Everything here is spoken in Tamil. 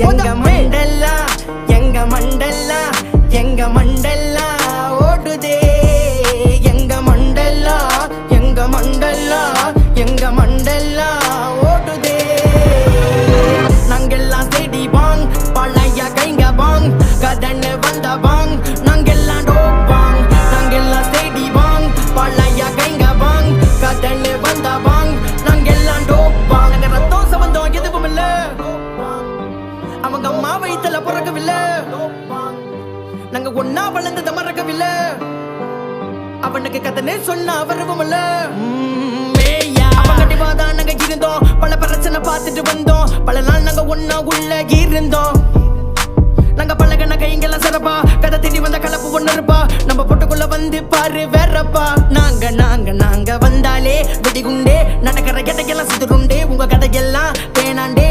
எங்க மண்டல்லா எங்க மண்டல்லா எங்க மண்டல்லா ஓடுதே எங்க மண்டல்லா எங்க மண்டல்லா எங்க மண்டல்லா ஓடுதே நாங்கெல்லாம் தேடி வாங் பழைய கைங்க வாங் கதன்னு வந்த வாங் நாங்கெல்லாம் டோப்பாங் நாங்கெல்லாம் தேடி வாங் பழைய கைங்க வாங் கதன்னு வந்த வாங் நாங்கெல்லாம் டோப்பாங் நாங்க ரத்தம் சம்பந்தம் எதுவும் இல்ல அவங்க அம்மா வயித்துல பிறக்கவில்லை நாங்க ஒன்னா வளர்ந்தத மறக்கவில்லை அவனுக்கு கதனே சொன்னா வரவும் இல்ல அவங்கடிவாதான் நாங்க இருந்தோம் பல பிரச்சனை பார்த்துட்டு வந்தோம் பல நாள் நாங்க ஒன்னா உள்ள இருந்தோம் நாங்க பழகன கைங்கெல்லாம் சிறப்பா கதை தேடி வந்த கலப்பு ஒண்ணு இருப்பா நம்ம பொட்டுக்குள்ள வந்து பாரு வேறப்பா நாங்க நாங்க நாங்க வந்தாலே வெடிகுண்டே நடக்கிற கதையெல்லாம் சிதுருண்டே உங்க கதையெல்லாம் தேனாண்டே